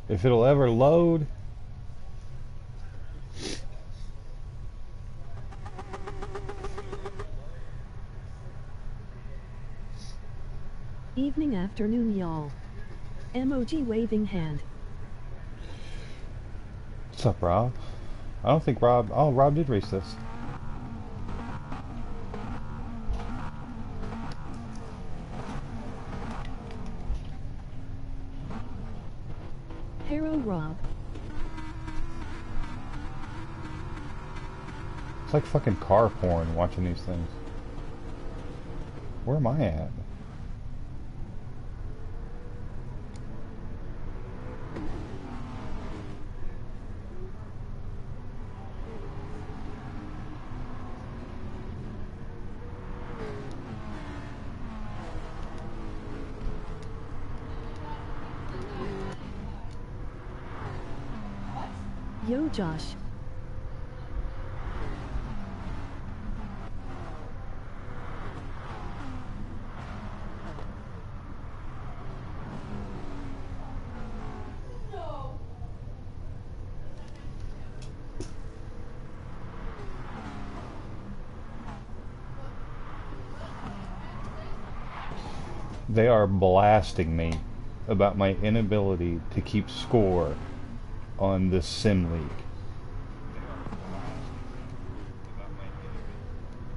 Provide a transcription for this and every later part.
If it'll ever load. Evening, afternoon, y'all. Emoji waving hand. What's up, Rob? I don't think Rob... Oh, Rob did race this. Hero Rob. It's like fucking car porn watching these things. Where am I at? Yo, Josh. They are blasting me about my inability to keep score on this sim league.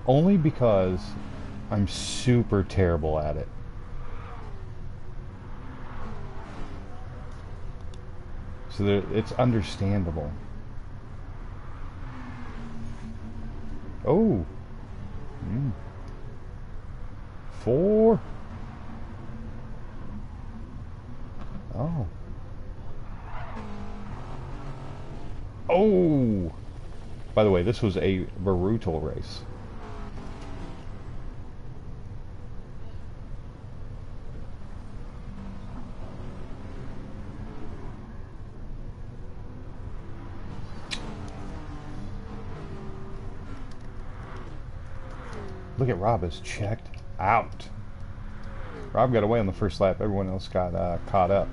Only because I'm super terrible at it. So it's understandable. Oh. 4. Oh. Oh! By the way, this was a brutal race. Look at Rob is checked out. Rob got away on the first lap. Everyone else got caught up.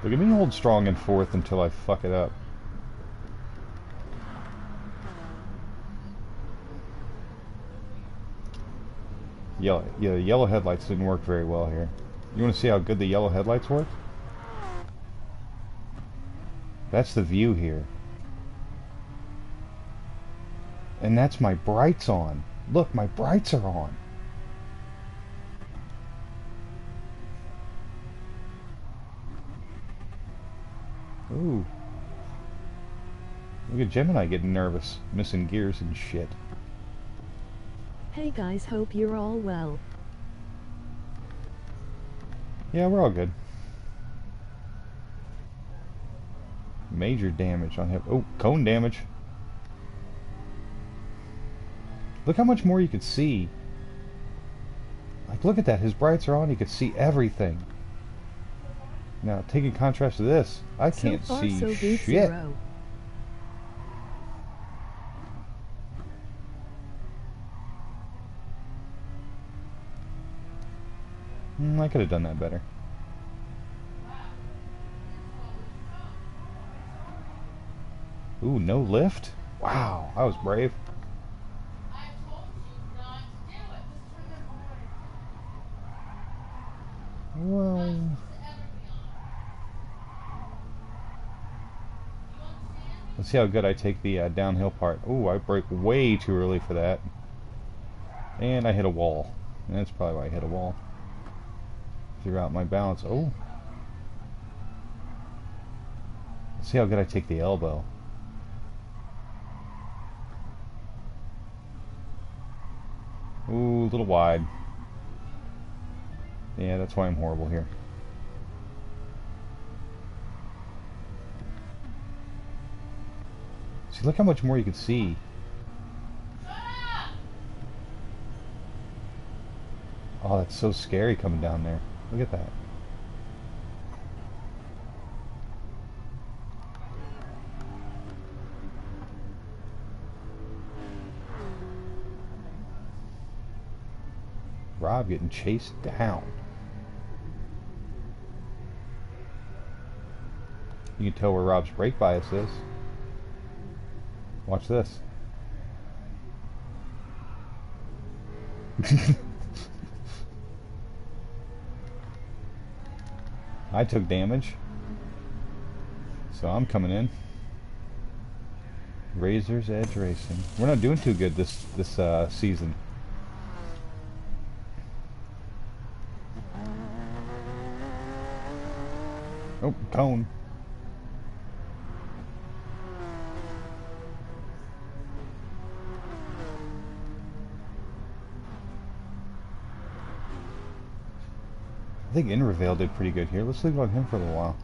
Look at me hold strong in 4th until I fuck it up. Yellow headlights didn't work very well here. You want to see how good the yellow headlights work? That's the view here. And that's my brights on. Look, my brights are on. Ooh. Look at Gemini getting nervous, missing gears and shit. Hey guys, hope you're all well. Yeah, we're all good. Major damage on him. Oh, cone damage. Look how much more you could see. Like, look at that. His brights are on. You could see everything. Now, taking contrast to this, I can't see shit. 0. I could have done that better. Ooh, no lift? Wow, I was brave. Well, let's see how good I take the downhill part. Ooh, I brake way too early for that. And I hit a wall. That's probably why I hit a wall. Threw out my balance. Oh. Let's see how good I take the elbow. Ooh, a little wide. Yeah, that's why I'm horrible here. See, look how much more you can see. Oh, that's so scary coming down there. Look at that. Rob getting chased down. You can tell where Rob's brake bias is. Watch this. I took damage, so I'm coming in. Razor's Edge Racing. We're not doing too good this season. Oh, cone. I think Invervale did pretty good here. Let's leave it on him for a little while.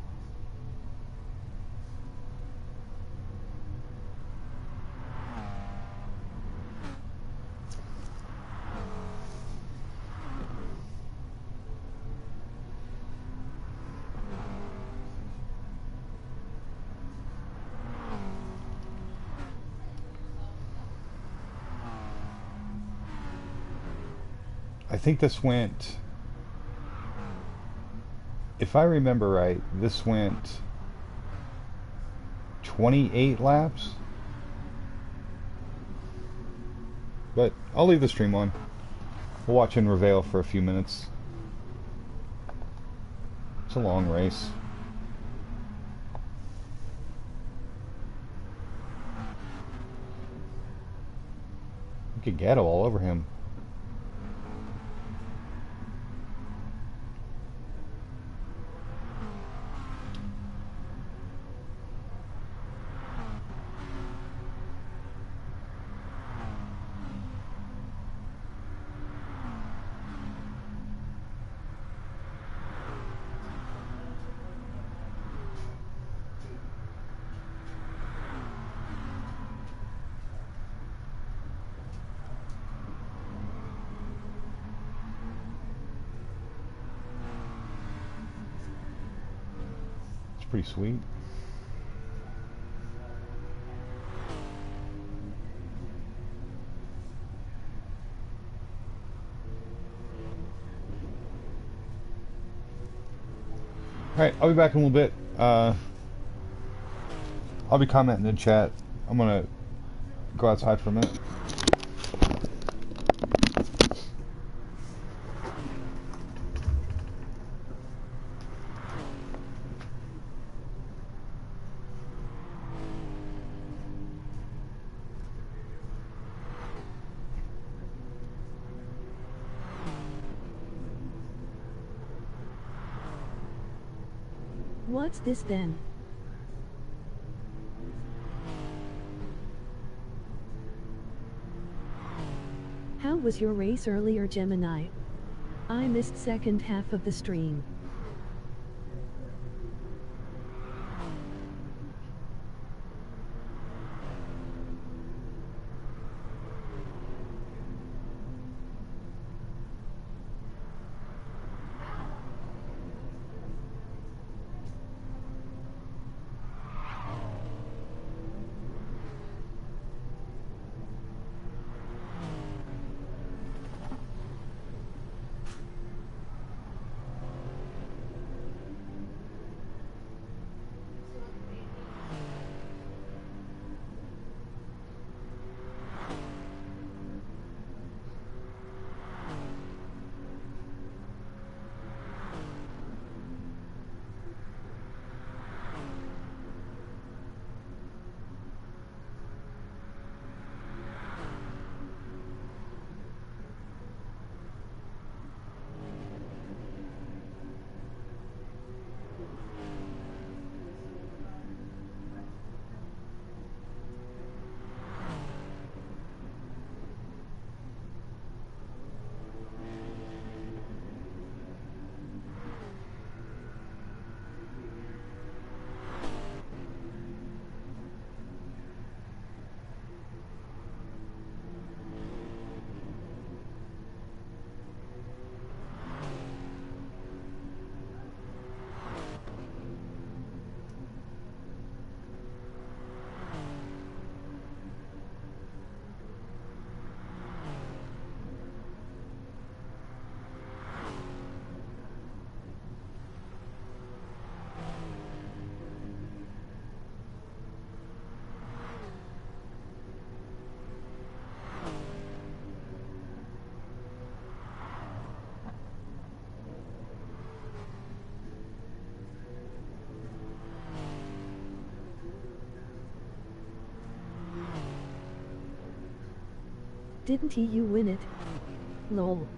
I think this went, if I remember right, this went 28 laps. But I'll leave the stream on. We'll watch in Reveal for a few minutes. It's a long race. You could Gatto all over him. Pretty sweet. Alright, I'll be back in a little bit. I'll be commenting in the chat. I'm gonna go outside for a minute. What's this then? How was your race earlier, Gemini? I missed second half of the stream. Didn't you win it? Lol.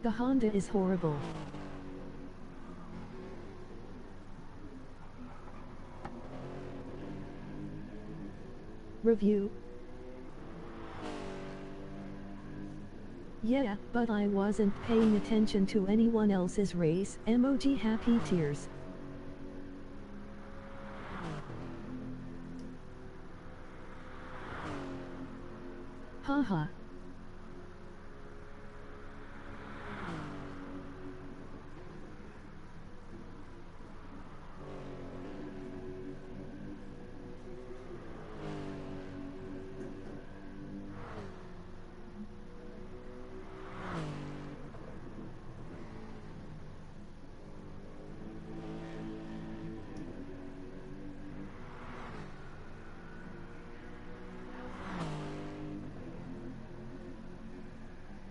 The Honda is horrible. Review. Yeah, but I wasn't paying attention to anyone else's race. Emoji happy tears. Haha.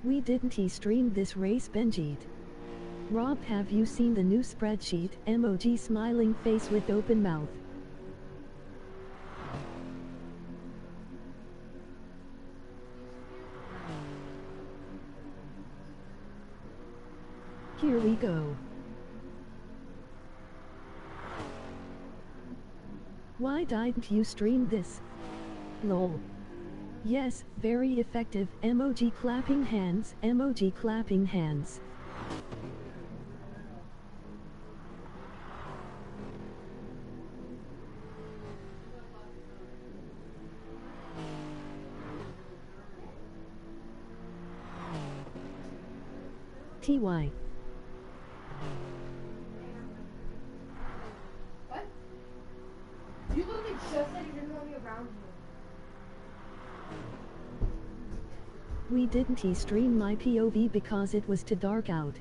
We didn't stream this race, Benjit. Rob, have you seen the new spreadsheet? Emoji smiling face with open mouth. Here we go. Why didn't you stream this? Lol. Yes, very effective. Emoji clapping hands. Emoji clapping hands. TY. What? You literally just said you didn't want me around you. We didn't stream my POV because it was too dark out.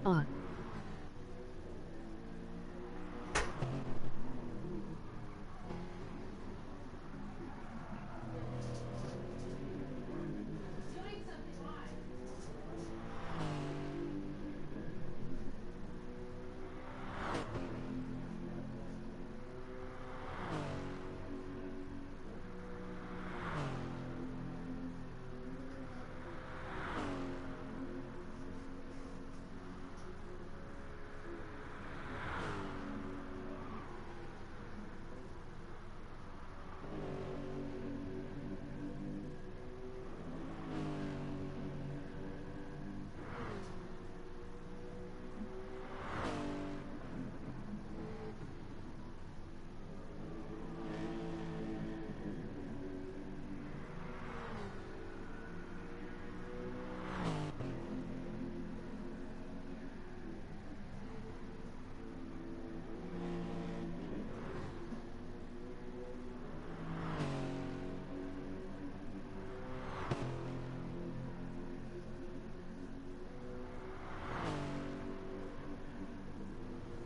Ah.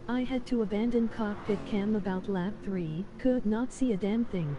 I had to abandon cockpit cam about lap 3, could not see a damn thing.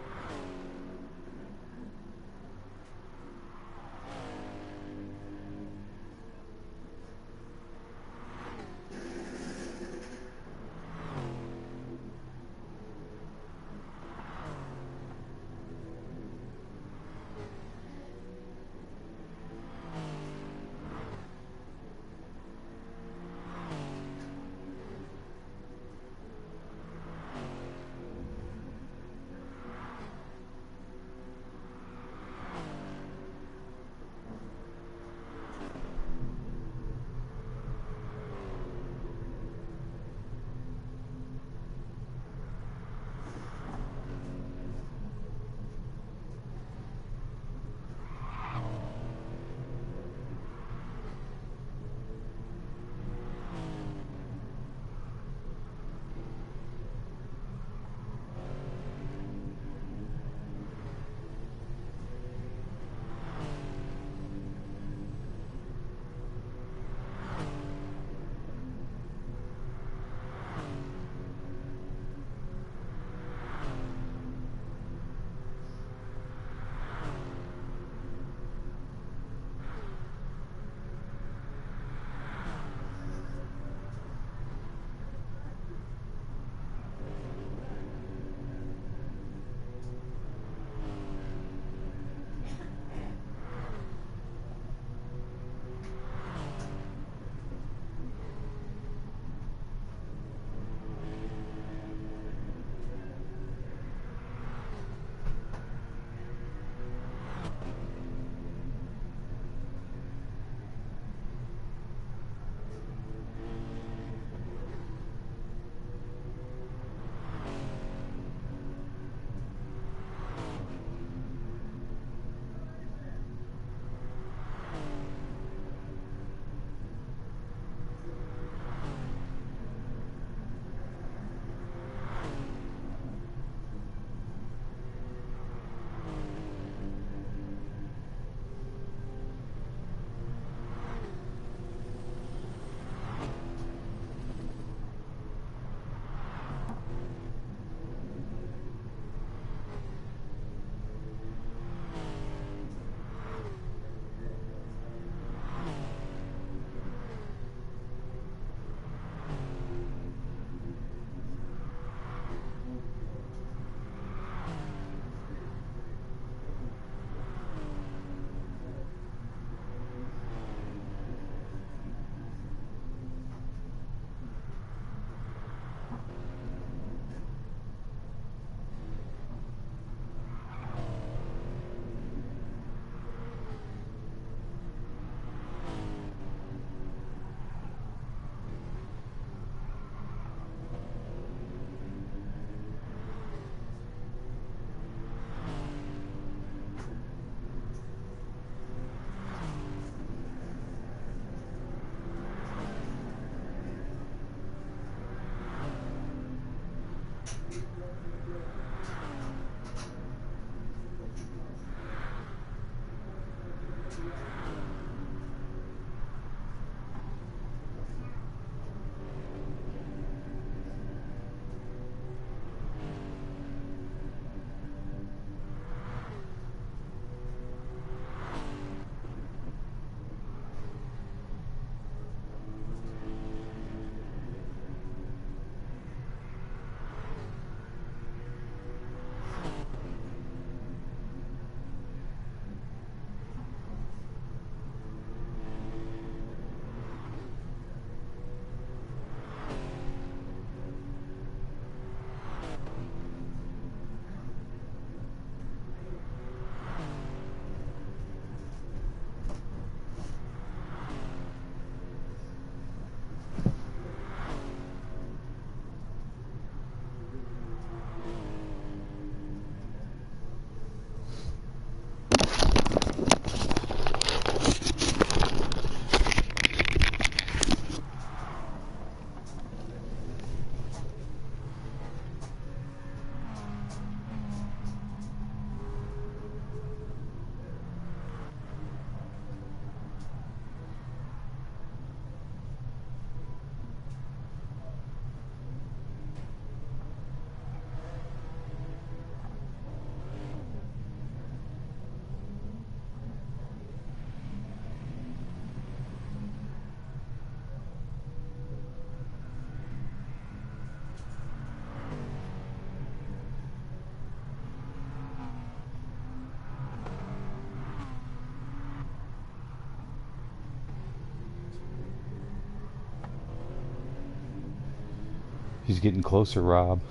He's getting closer, Rob.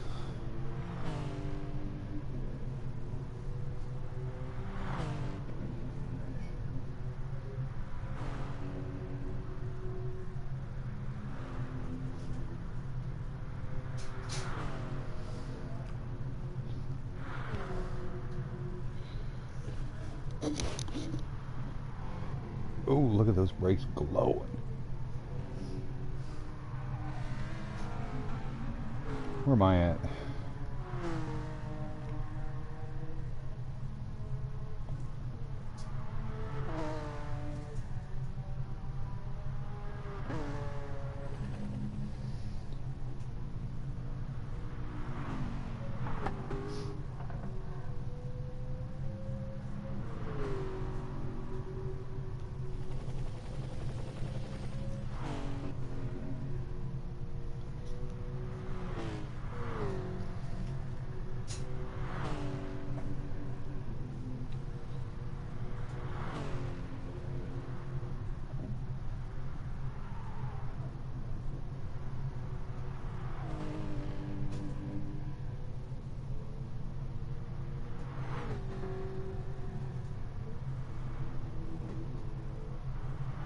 Oh, look at those brakes glowing. Where am I at?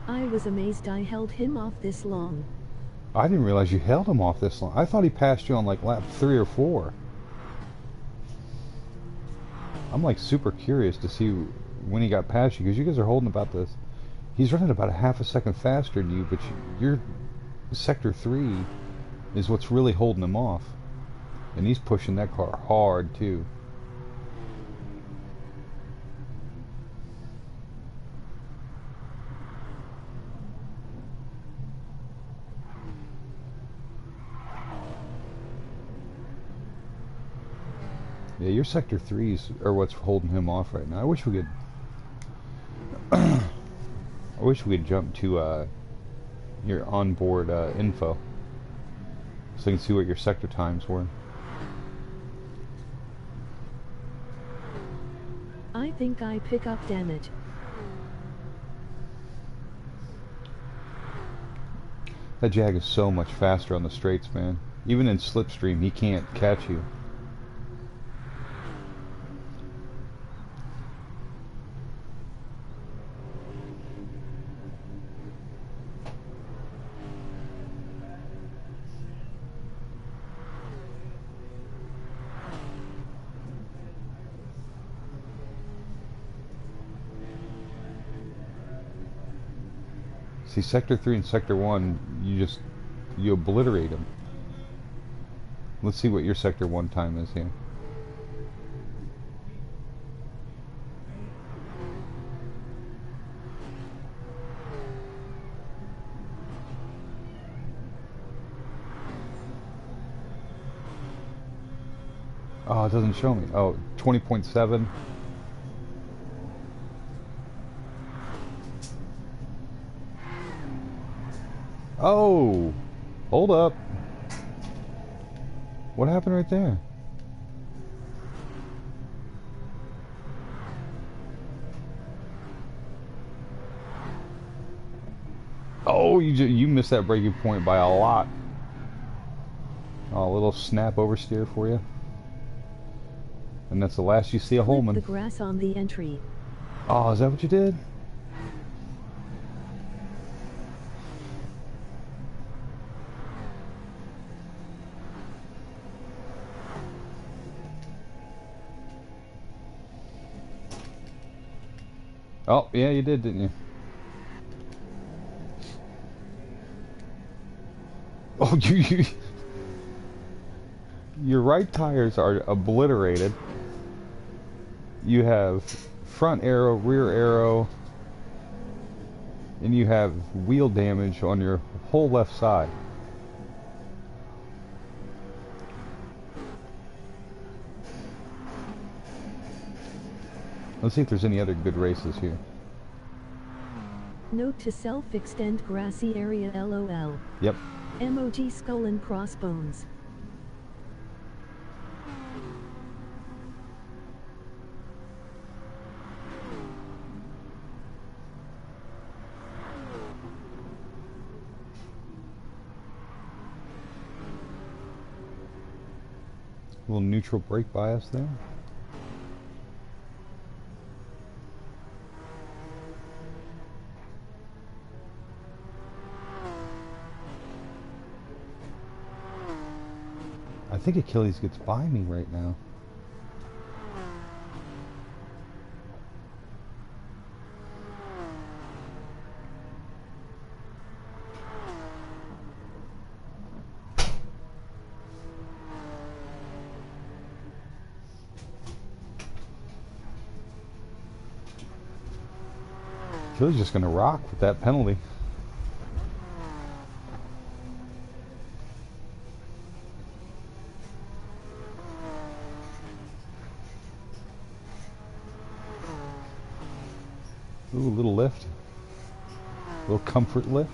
I was amazed I held him off this long. I didn't realize you held him off this long. I thought he passed you on like lap 3 or 4. I'm like super curious to see when he got past you, because you guys are holding about this. He's running about a half a second faster than you, but your sector 3 is what's really holding him off. And he's pushing that car hard too. Yeah, your sector 3s are what's holding him off right now. I wish we could I wish we could jump to your onboard info so you can see what your sector times were. I think I pick up damage. That Jag is so much faster on the straights, man. Even in slipstream, he can't catch you. See, sector 3 and sector 1, you obliterate them. Let's see what your sector 1 time is here. Oh, it doesn't show me. Oh, 20.7. Oh, hold up. What happened right there? Oh, you missed that braking point by a lot. Oh, a little snap oversteer for you. And that's the last you see of Holman. The grass on the entry. Oh, is that what you did? Oh, yeah, you did, didn't you? Oh, your right tires are obliterated. You have front arrow, rear arrow, and you have wheel damage on your whole left side. Let's see if there's any other good races here. Note to self, extend grassy area LOL. Yep. MOG skull and crossbones. A little neutral brake bias there. I think Achilles gets by me right now. Achilles just gonna rock with that penalty. Ooh, a little lift. A little comfort lift.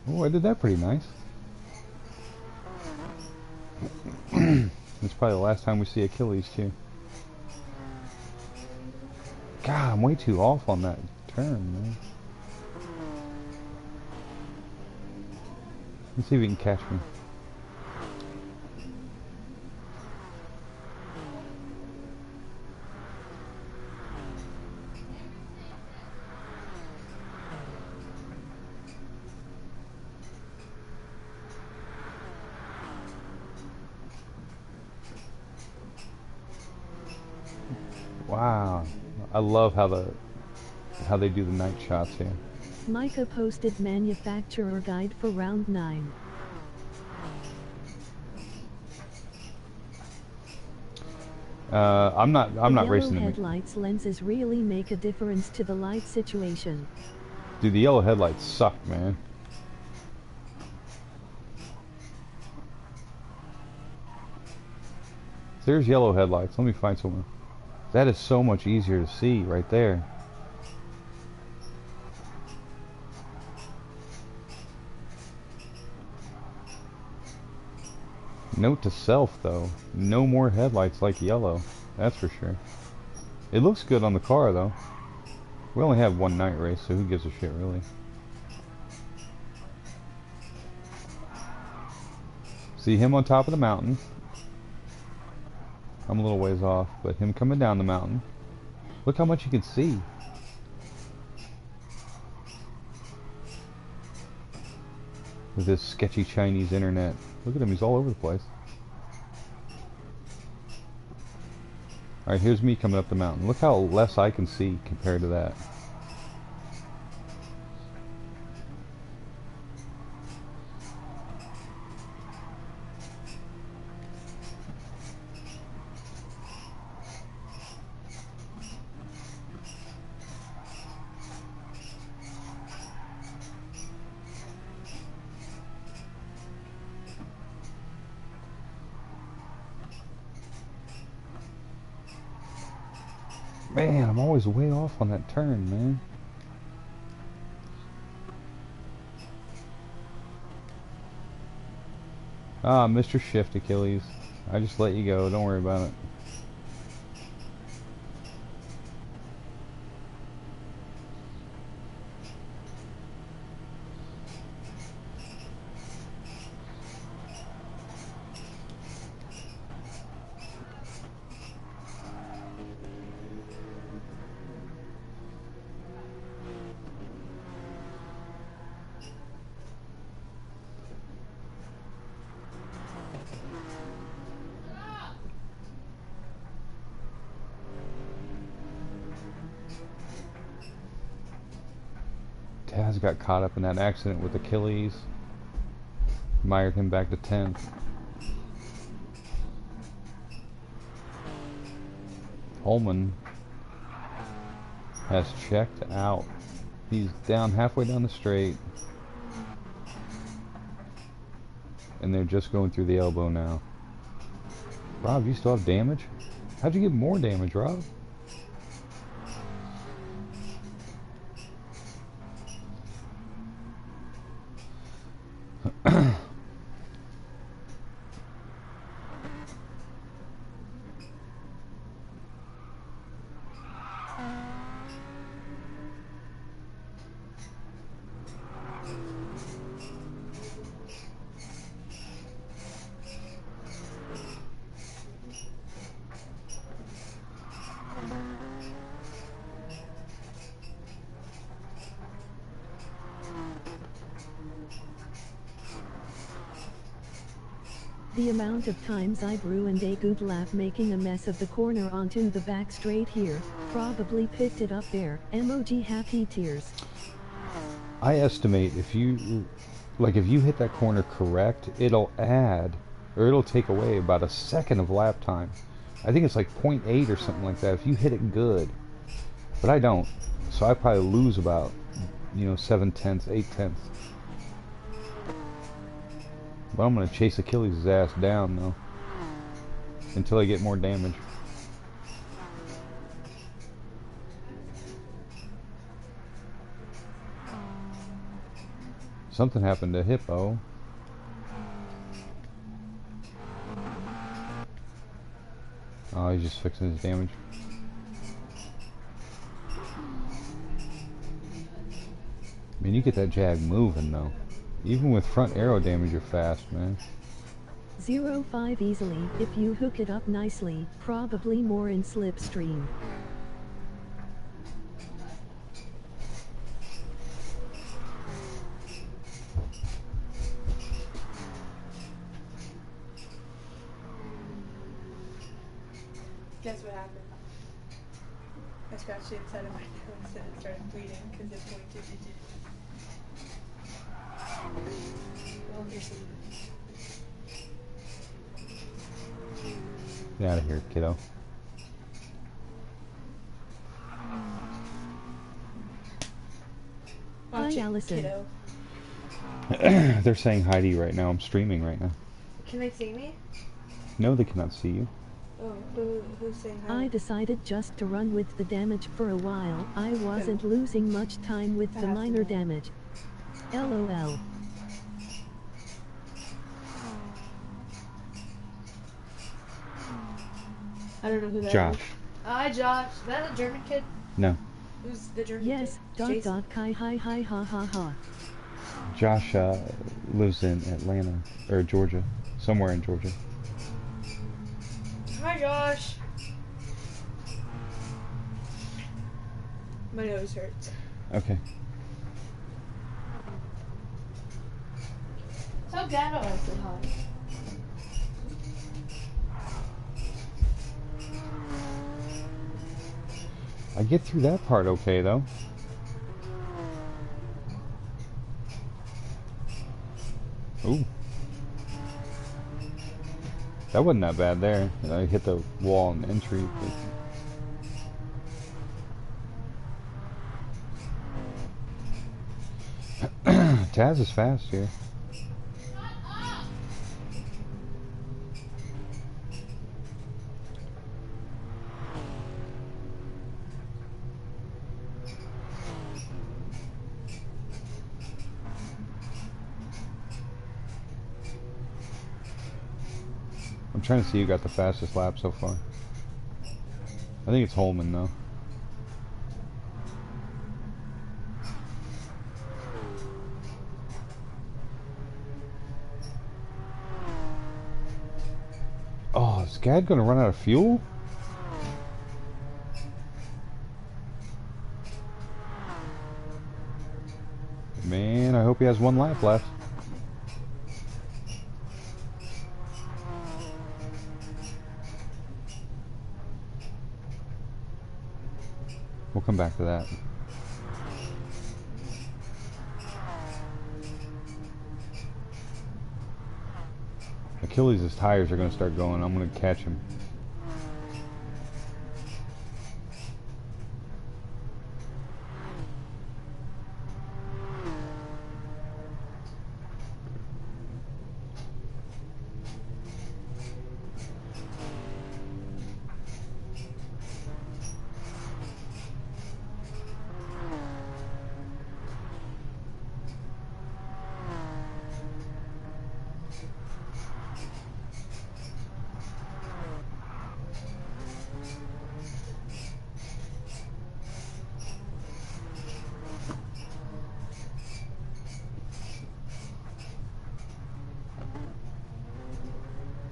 Oh, I did that pretty nice. It's probably the last time we see Achilles too. God, I'm way too off on that turn, man. Let's see if he can catch me. Wow, I love how they do the night shots here. Micah posted manufacturer guide for round 9. I'm not racing Yellow them. headlights lenses really make a difference to the light situation. Dude, the yellow headlights suck, man. There's yellow headlights. Let me find someone. That is so much easier to see right there. Note to self though, no more headlights like yellow. That's for sure. It looks good on the car though. We only have one night race, so who gives a shit really? See him on top of the mountain. I'm a little ways off, but him coming down the mountain. Look how much you can see. With this sketchy Chinese internet. Look at him, he's all over the place. Alright, here's me coming up the mountain. Look how less I can see compared to that. Man, I'm always way off on that turn, man. Ah, Mr. Shift, Achilles. I just let you go, don't worry about it. Taz got caught up in that accident with Achilles. Mired him back to 10th. Holman has checked out. He's down halfway down the straight. And they're just going through the elbow now. Rob, you still have damage? How'd you get more damage, Rob? The amount of times I've ruined a good lap making a mess of the corner onto the back straight here, probably picked it up there, emoji happy tears. I estimate if you hit that corner correct, it'll add, or it'll take away about a second of lap time. I think it's like 0.8 or something like that if you hit it good. But I don't, so I probably lose about, 7/10, 8/10. But I'm gonna chase Achilles' ass down though, until I get more damage. Something happened to Hippo. Oh, he's just fixing his damage. I mean, you get that Jag moving though. Even with front arrow damage, you're fast, man. 0.5 easily, if you hook it up nicely, probably more in slipstream. Guess what happened? I scratched the inside of my nose and it started bleeding because it pointed to do. Well, here's some. Get out of here, kiddo. Hi, Watch it, Allison. kiddo. They're saying hi to you right now. I'm streaming right now. Can they see me? No, they cannot see you. Oh, who's saying hi? I decided just to run with the damage for a while. I wasn't losing much time with the minor damage. LOL. I don't know who that is. Josh. Hi, Josh. Is that a German kid? No. Who's the German Yes, kid? Jason? Kai hi hi ha ha ha. Josh lives in Atlanta, or Georgia. Somewhere in Georgia. Hi, Josh. My nose hurts. Okay. Tell Gado I said hi. I get through that part okay, though. Ooh. That wasn't that bad there. I hit the wall in entry. Taz is fast here. I'm trying to see who got the fastest lap so far. I think it's Holman though. Oh, is Gad gonna run out of fuel? Man, I hope he has one lap left. We'll come back to that. Achilles' tires are going to start going. I'm going to catch him.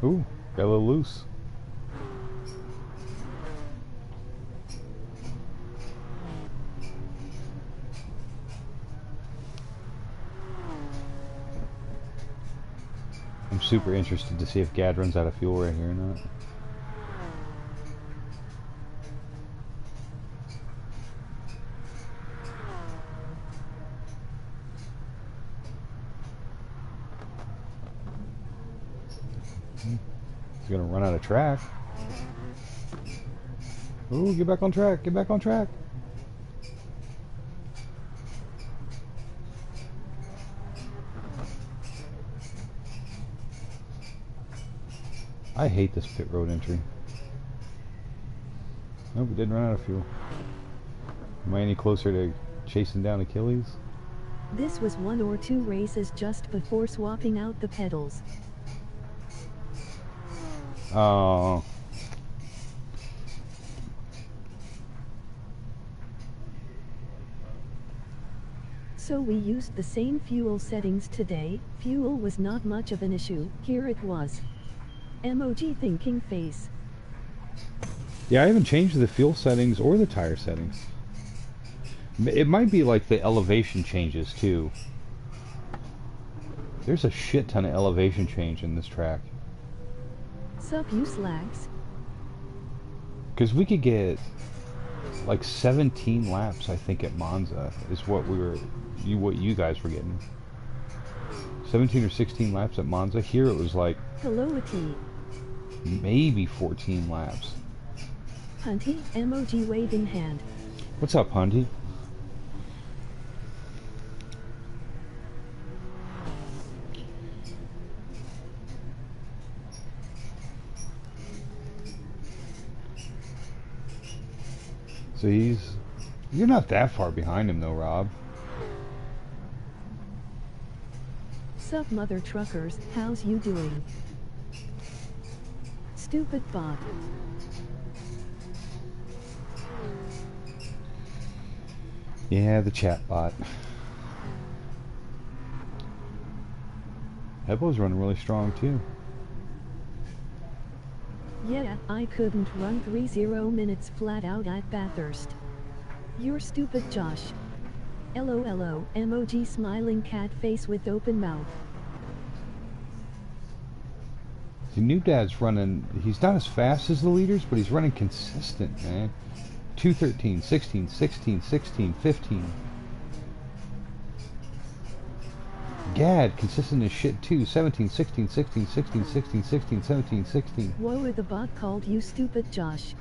Ooh, got a little loose. I'm I'm super interested to see if Gad runs out of fuel right here or not. He's gonna run out of track. Ooh, get back on track, get back on track. I hate this pit road entry. Nope, we didn't run out of fuel. Am I any closer to chasing down Achilles? This was 1 or 2 races just before swapping out the pedals. Oh. So we used the same fuel settings today. Fuel was not much of an issue. Here it was. MOG thinking face. Yeah, I haven't changed the fuel settings or the tire settings. It might be like the elevation changes too. There's a shit ton of elevation change in this track. Sup you slags. Because we could get like 17 laps, I think, at Monza is what what you guys were getting. 17 or 16 laps at Monza. Here it was like Hello a T. Maybe 14 laps. Hunty, MOG waving hand. What's up, Hunty? So you're not that far behind him though, Rob. Sup mother truckers, how's you doing? Stupid bot. Yeah, the chat bot. Heppo's running really strong too. Yeah, I couldn't run 30 minutes flat out at Bathurst. You're stupid, Josh. LOLO, MOG smiling cat face with open mouth. The new dad's running, he's not as fast as the leaders, but he's running consistent, man. 2:13, 16, 16, 16, 15. Gad, consistent as shit too. 17, 16, 16, 16, 16, 16, 17, 16. Whoa, the bot called you stupid, Josh.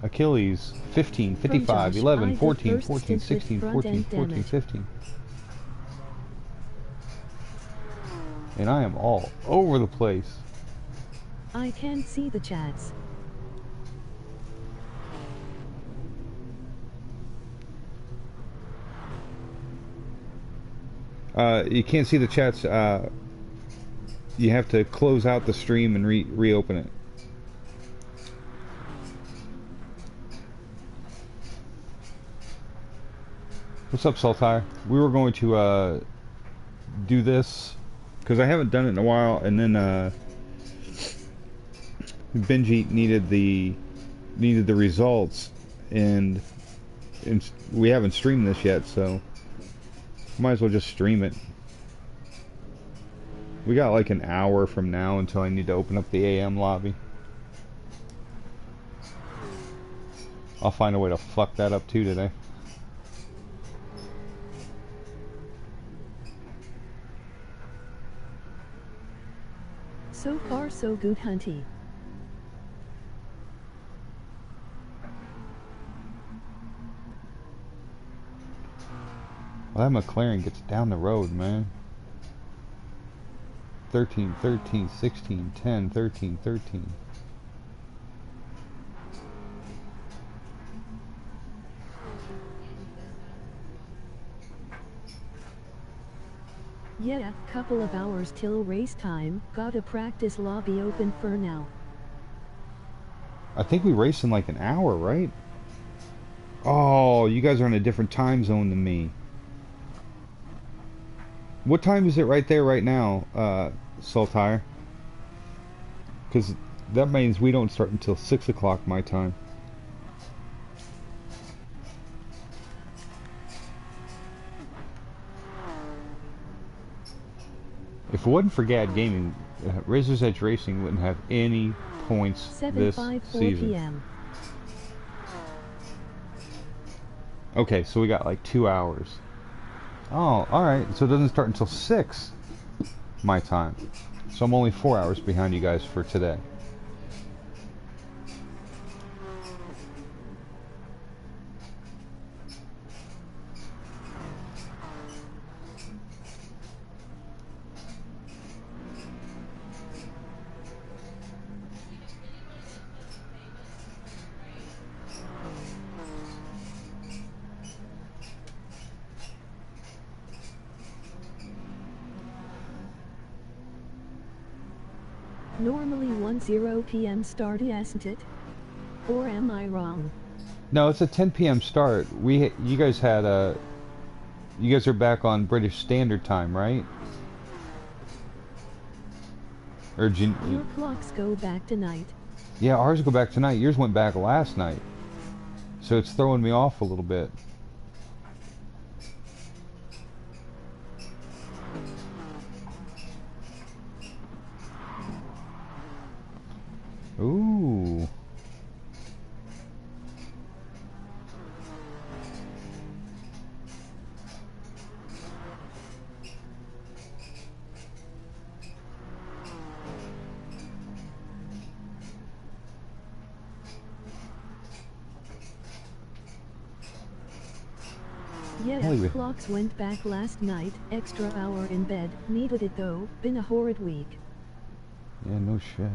Achilles, 15, 55, Josh, 11, I 14, did 14, first 16, stint with 14, front 14, end 15. And I am all over the place. I can't see the chats. You can't see the chats. You have to close out the stream and reopen it. What's up, Saltire? We were going to do this because I haven't done it in a while, and then Benji needed the results, and we haven't streamed this yet, so might as well just stream it. We got like an hour from now until I need to open up the AM lobby. I'll find a way to fuck that up too today. So far so good, Hunty. Well, that McLaren gets down the road, man. 13, 13, 16, 10, 13, 13. Yeah, couple of hours till race time. Got a practice lobby open for now. I think we race in like an hour, right? Oh, you guys are in a different time zone than me. What time is it right there right now, Saltire? Because that means we don't start until 6 o'clock my time. If it wasn't for GAD Gaming, Razor's Edge Racing wouldn't have any points this 7:54 season. p.m. Okay, so we got like 2 hours. Oh, alright, so it doesn't start until 6 my time. So I'm only 4 hours behind you guys for today. Normally 1:00 p.m. start, isn't it? Or am I wrong? No, it's a 10 p.m. start. You guys had a... You guys are back on British Standard Time, right? Or Your clocks go back tonight. yeah, ours go back tonight. Yours went back last night. So it's throwing me off a little bit. Ooh. Yeah, clocks went back last night. Extra hour in bed. Needed it though. Been a horrid week. Yeah, no shit.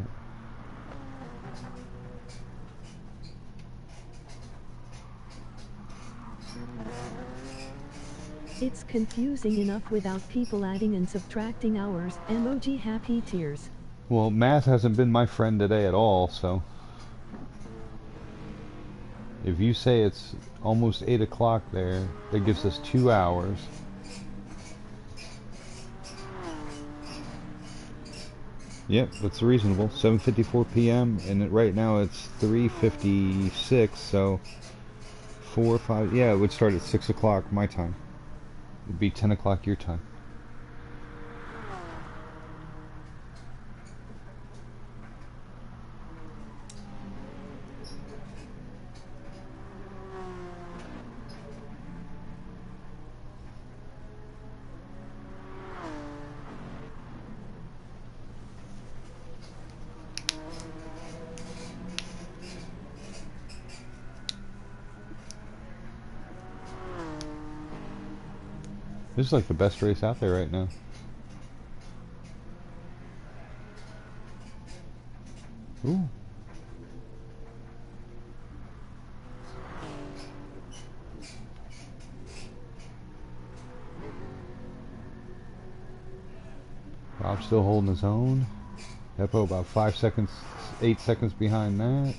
It's confusing enough without people adding and subtracting hours. Emoji happy tears. Well, math hasn't been my friend today at all, so... If you say it's almost 8 o'clock there, that gives us 2 hours. Yep, that's reasonable. 7:54 p.m. and right now it's 3:56, so 4, 5... Yeah, it would start at 6 o'clock my time. It'd be 10 o'clock your time. This is like the best race out there right now. Ooh. Rob's still holding his own. Hippo about 5 seconds, 8 seconds behind that.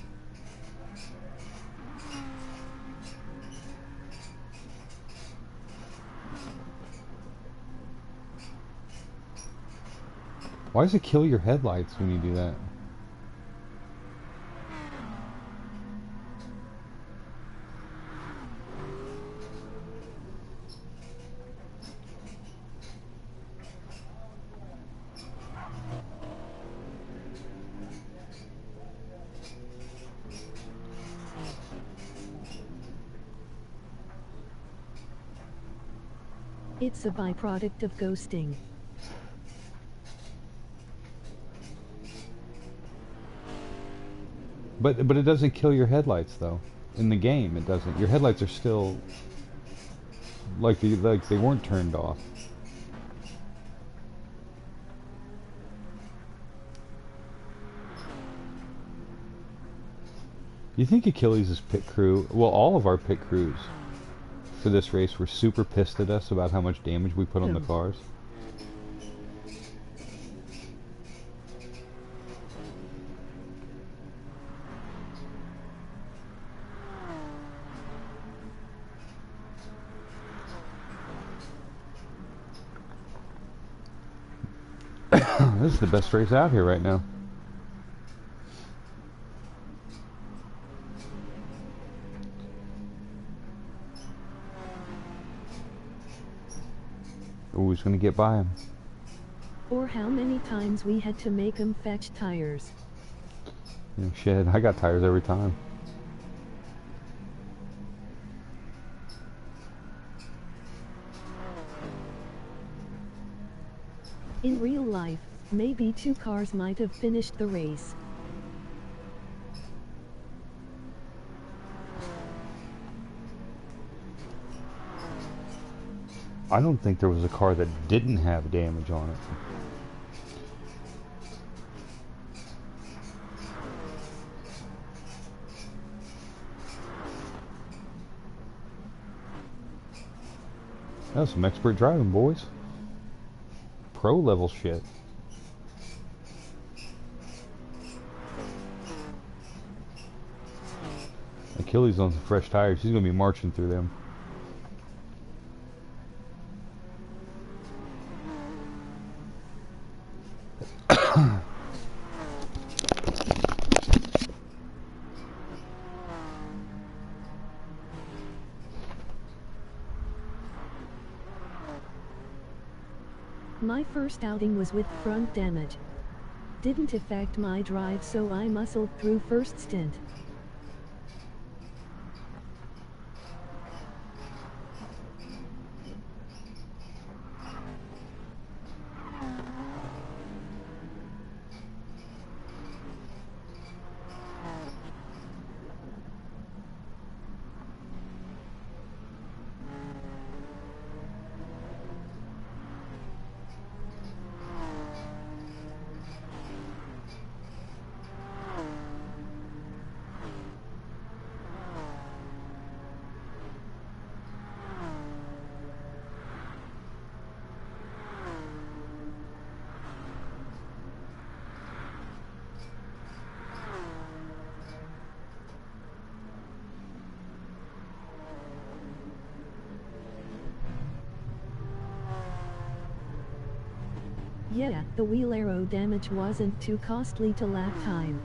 Why does it kill your headlights when you do that? It's a byproduct of ghosting. But it doesn't kill your headlights though. In the game, it doesn't. Your headlights are still like they weren't turned off. You think Achilles' pit crew, well, all of our pit crews for this race were super pissed at us about how much damage we put on the cars? This is the best race out here right now. Oh, he's gonna get by him. Or how many times we had to make 'em fetch tires. Shit, I got tires every time. In real life, maybe 2 cars might have finished the race. I don't think there was a car that didn't have damage on it. That was some expert driving, boys. Pro level shit. Achilles on some fresh tires. He's gonna be marching through them. My first outing was with front damage. Didn't affect my drive, so I muscled through first stint. Yeah, the wheel arrow damage wasn't too costly to lap time.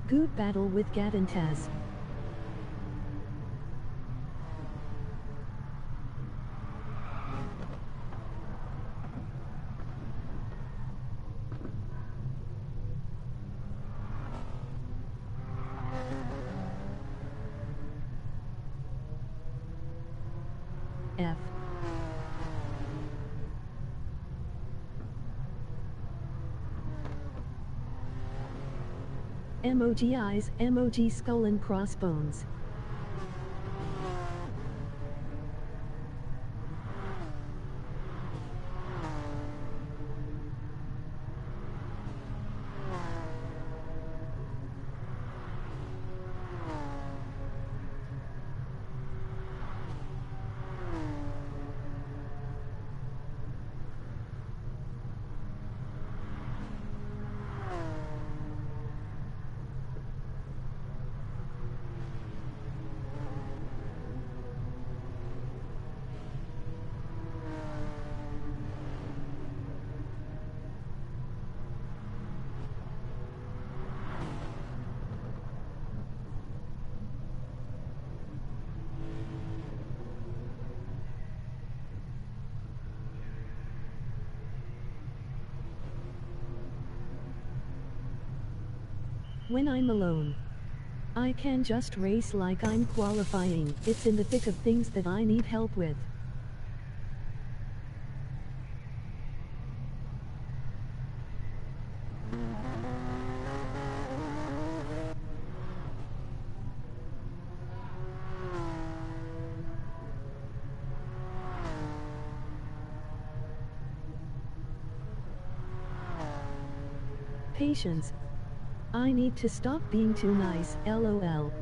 Good battle with Gat and Taz. F. Emoji eyes, emoji skull and crossbones. When I'm alone, I can just race like I'm qualifying. It's in the thick of things that I need help with. Patience. I need to stop being too nice, lol.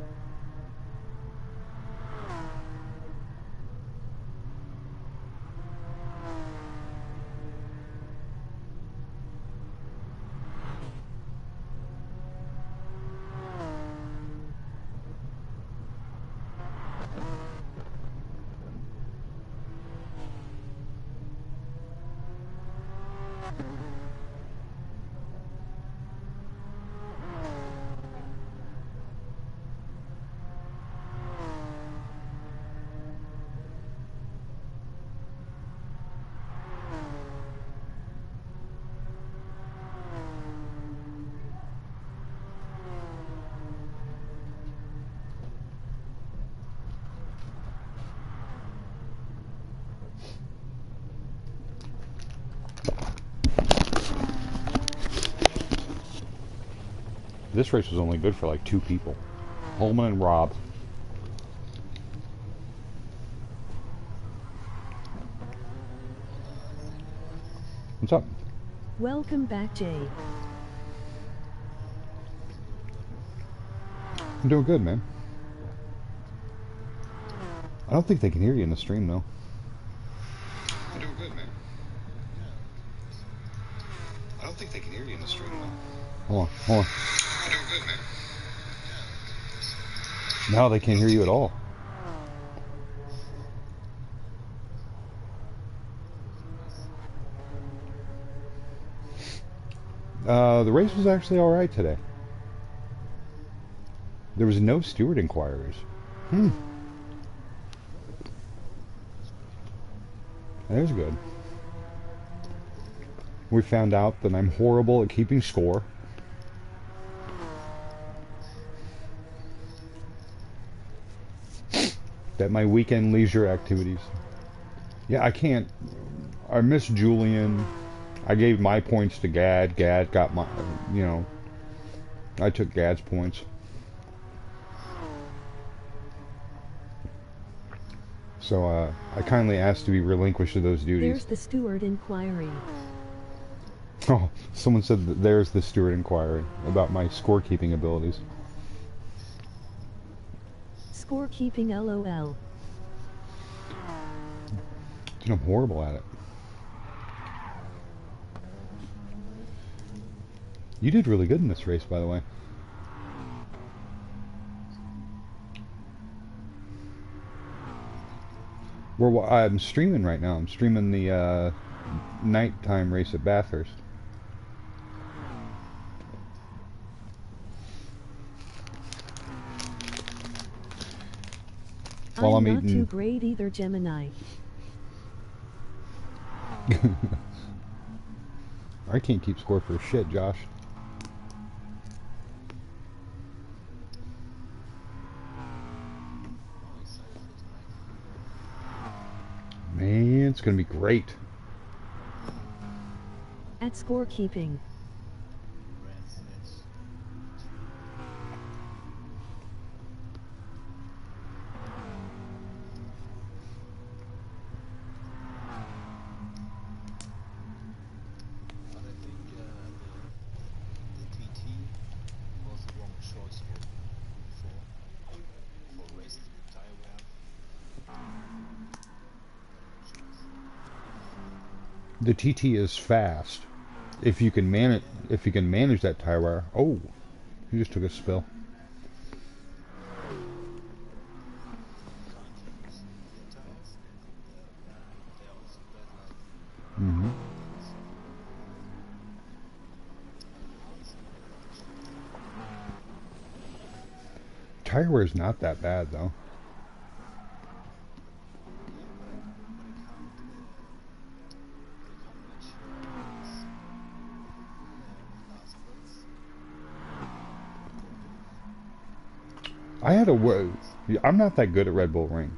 This race was only good for like 2 people. Holman and Rob. What's up? Welcome back, Jay. I'm doing good, man. I don't think they can hear you in the stream, though. I'm doing good, man. I don't think they can hear you in the stream, though. Hold on, hold on. I'm doing good, man. No, they can't hear you at all. The race was actually alright today. There was no steward inquiries. That is good. We found out that I'm horrible at keeping score. That my weekend leisure activities. Yeah, I can't. I miss Julian. I gave my points to Gad. Gad got my, I took Gad's points. So I kindly asked to be relinquished of those duties. There's the steward inquiry. Oh, someone said that there's the steward inquiry about my scorekeeping abilities. Scorekeeping, lol. Dude, I'm horrible at it. You did really good in this race, by the way. I'm streaming right now. I'm streaming the nighttime race at Bathurst. While I'm not eating... too great either, Gemini. I can't keep score for shit, Josh. Man, it's gonna be great. At scorekeeping. The TT is fast. If you can manage that tire wear. Oh, you just took a spill. Tire wear is not that bad though. I had a. I'm not that good at Red Bull Ring.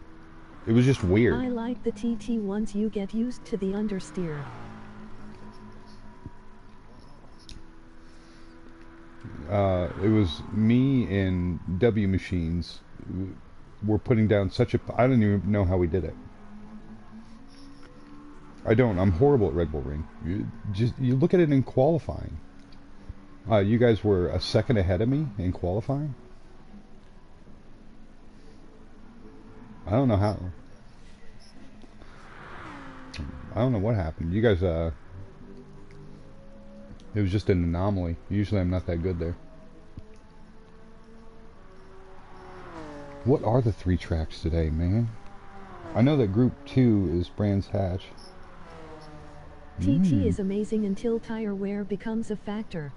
It was just weird. I like the TT ones. You get used to the understeer. It was me and W Machines were putting down such a. I don't even know how we did it. I don't. I'm horrible at Red Bull Ring. You look at it in qualifying. You guys were a second ahead of me in qualifying. I don't know how. I don't know what happened. You guys, it was just an anomaly. Usually I'm not that good there. What are the 3 tracks today, man? I know that Group 2 is Brands Hatch. TT is amazing until tire wear becomes a factor.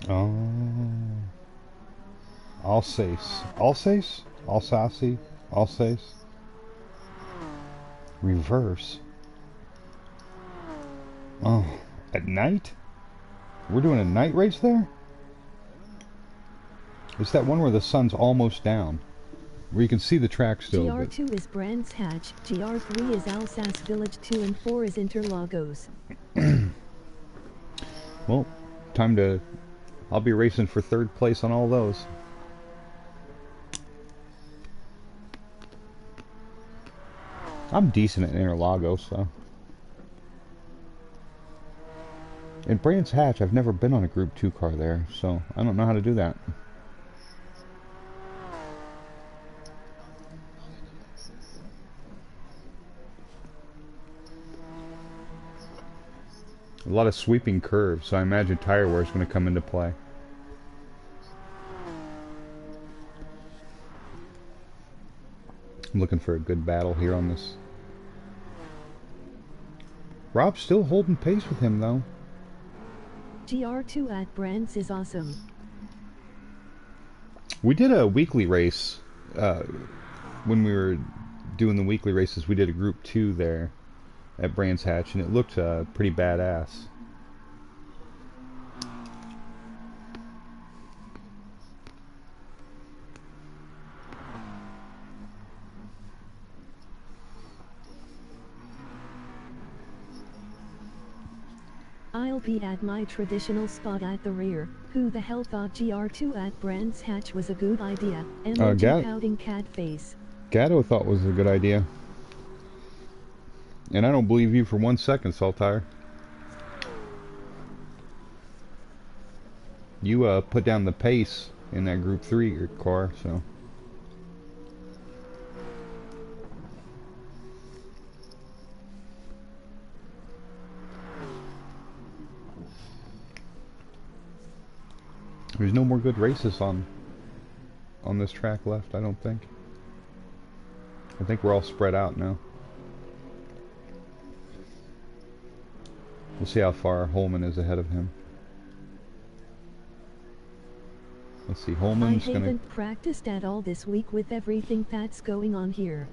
Oh. Alsace. Alsace? Alsace? Alsace? Reverse. Oh. At night? We're doing a night race there? It's that one where the sun's almost down. Where you can see the track still. GR2 is Brands Hatch, GR3 is Alsace Village 2 and 4 is Interlagos. Well, time to... I'll be racing for 3rd place on all those. I'm decent at Interlagos, so. In Brands Hatch, I've never been on a Group 2 car there, so I don't know how to do that. A lot of sweeping curves, so I imagine tire wear is going to come into play. I'm looking for a good battle here on this. Rob's still holding pace with him, though. GR2 at Brands is awesome. We did a weekly race. When we were doing the weekly races, we did a Group 2 there at Brands Hatch, and it looked pretty badass. I'll be at my traditional spot at the rear. Who the hell thought GR2 at Brands Hatch was a good idea? Emoji pouting cat face. Gatto thought was a good idea. And I don't believe you for 1 second, Saltire. You put down the pace in that Group 3 car, so... There's no more good races on this track left, I don't think. I think we're all spread out now. We'll see how far Holman is ahead of him. Let's see, Holman's gonna... I haven't practiced at all this week with everything that's going on here.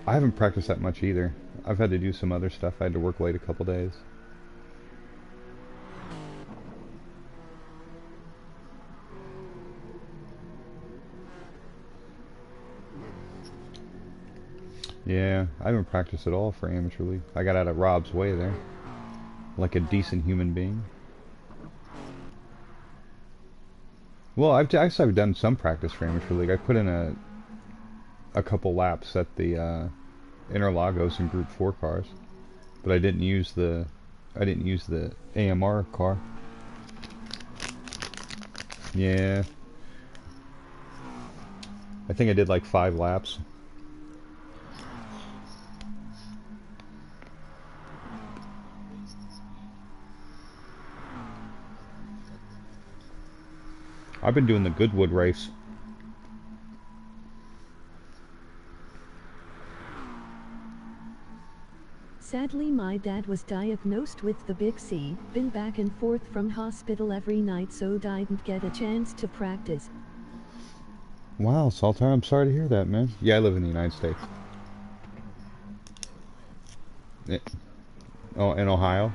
I haven't practiced that much either. I've had to do some other stuff. I had to work late a couple days. Yeah, I haven't practiced at all for Amateur League. I got out of Rob's way there. Like a decent human being. Well, I guess I've done some practice for Amateur League. I put in a couple laps at the Interlagos and Group 4 cars. But I didn't use the AMR car. Yeah. I think I did like 5 laps. I've been doing the Goodwood race. Sadly, my dad was diagnosed with the big C, been back and forth from hospital every night, so didn't get a chance to practice. Wow, Saltar, I'm sorry to hear that, man. Yeah, I live in the United States. Oh, in Ohio?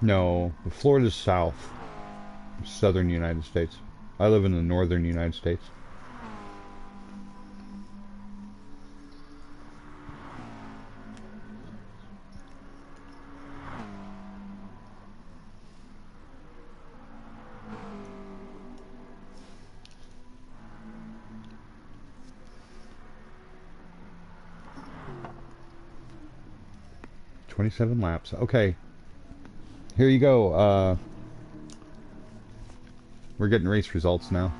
No, Florida's south. Southern United States. I live in the northern United States. "27 laps. Okay. Here you go. We're getting race results now.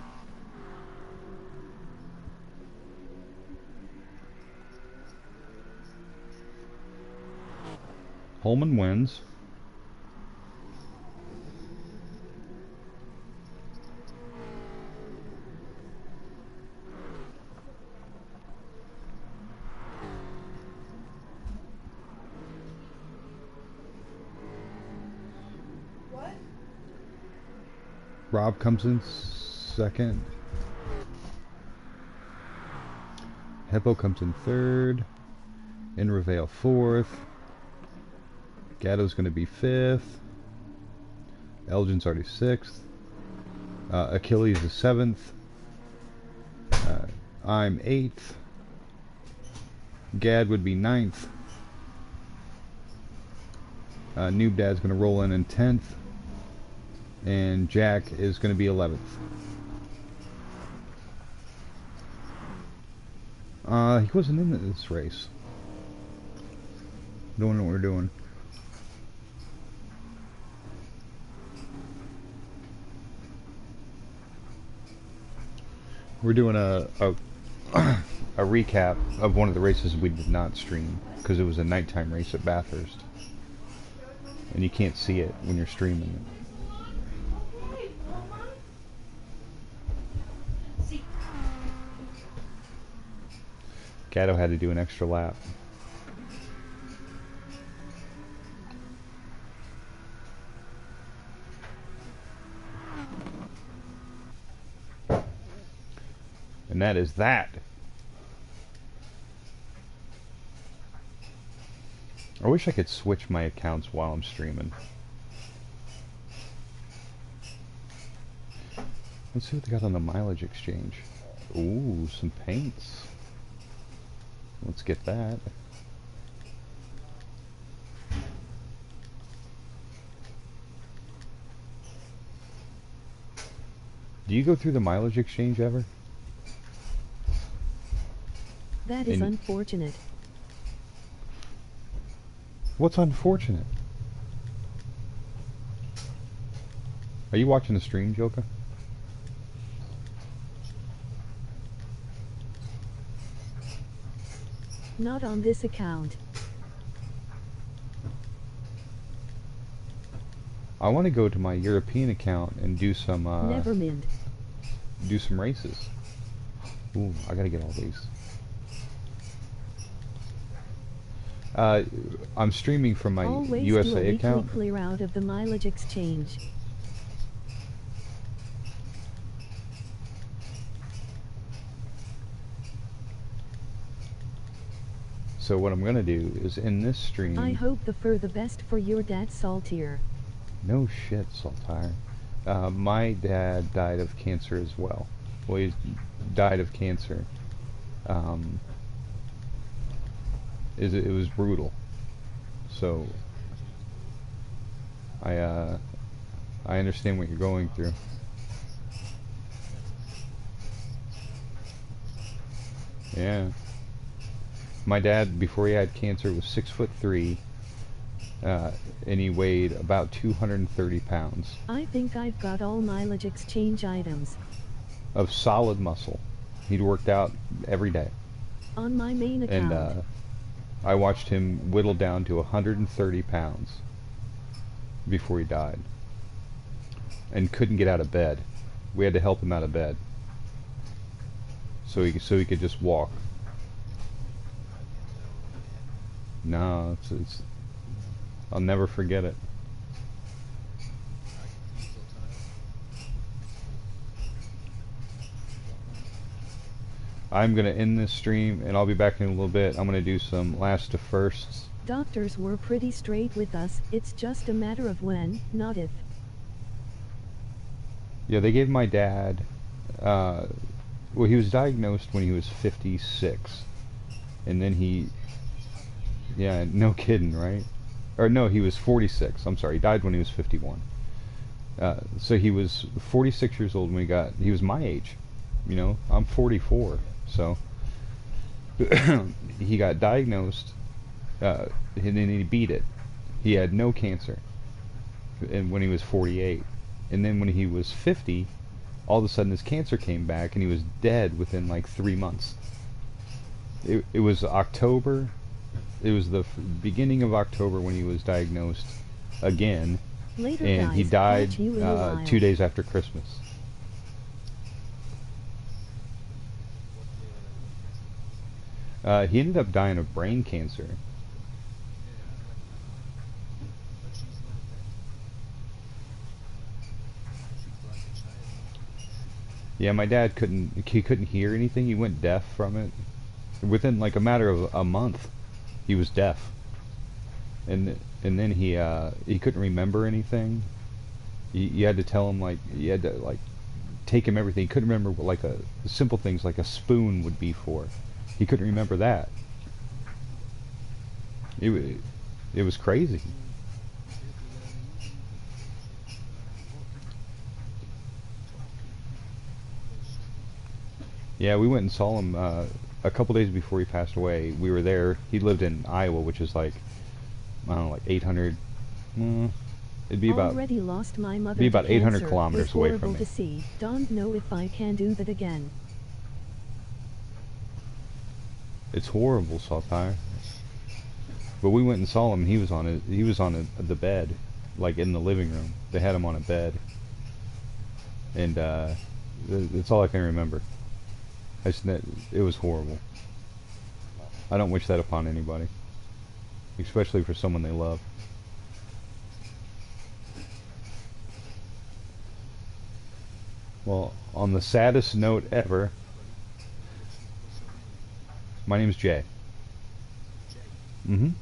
Holman wins. What? Rob comes in second. Hippo comes in third. Inravale fourth. Gatto's going to be fifth. Elgin's already sixth. Achilles is seventh. I'm eighth. Gad would be ninth. Noob Dad's going to roll in 10th. And Jack is going to be 11th. He wasn't in this race. Don't know what we're doing. We're doing a recap of one of the races we did not stream because it was a nighttime race at Bathurst, and you can't see it when you're streaming it. Gatto had to do an extra lap. And that is that. I wish I could switch my accounts while I'm streaming. Let's see what they got on the mileage exchange. Ooh, some paints. Let's get that. Do you go through the mileage exchange ever? That is unfortunate. What's unfortunate? Are you watching the stream, Joka? Not on this account. I want to go to my European account and do some Never mind. Do some races. Ooh, I gotta get all these. I'm streaming from my Always USA do a account. clear out of the mileage exchange. So what I'm gonna do is in this stream. I hope the best for your dad, Saltier. No shit, Saltire. My dad died of cancer as well. Well, he died of cancer. It was brutal. So I understand what you're going through. Yeah. My dad, before he had cancer, was 6'3", and he weighed about 230 pounds. I think I've got all mileage exchange items. Of solid muscle. He'd worked out every day. On my main account. And I watched him whittle down to 130 pounds before he died, and couldn't get out of bed. We had to help him out of bed so he could just walk. No, it's I'll never forget it. I'm gonna end this stream and I'll be back in a little bit. I'm gonna do some last to firsts. Doctors were pretty straight with us, it's just a matter of when, not if. Yeah, they gave my dad, well, he was diagnosed when he was 56, and then yeah, no kidding, right? Or no, he was 46, I'm sorry, he died when he was 51. So he was 46 years old when he was my age, you know, I'm 44, so he got diagnosed, and then he beat it. He had no cancer, and when he was 48. And then when he was 50, all of a sudden his cancer came back and he was dead within like 3 months. It was October. It was the beginning of October when he was diagnosed again. Later, and guys, he died catch you in a while. 2 days after Christmas. He ended up dying of brain cancer. Yeah, my dad couldn't hear anything. He went deaf from it. Within like a matter of a month, he was deaf. And then he couldn't remember anything. You had to tell him, like, you had to like take him everything. He couldn't remember what, like, simple things like a spoon would be for. He couldn't remember that. It was crazy. Yeah, we went and saw him a couple days before he passed away. We were there. He lived in Iowa, which is like, I don't know, like 800. It'd be about Already lost my mother be about to 800 cancer. kilometers Was away horrible from me. to see. Don't know if I can do that again. It's horrible, Saltire. But we went and saw him. He was on the bed, like in the living room. They had him on a bed, and that's all I can remember. It was horrible. I don't wish that upon anybody, especially for someone they love. Well, on the saddest note ever, my name's Jay. Mm-hmm.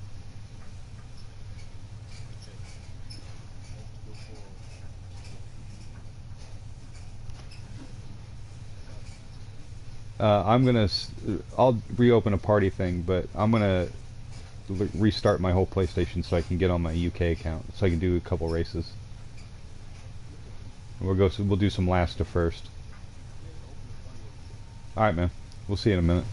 I'll reopen a party thing, but I'm gonna restart my whole PlayStation so I can get on my UK account, so I can do a couple races. We'll do some last to first. Alright, man. We'll see you in a minute.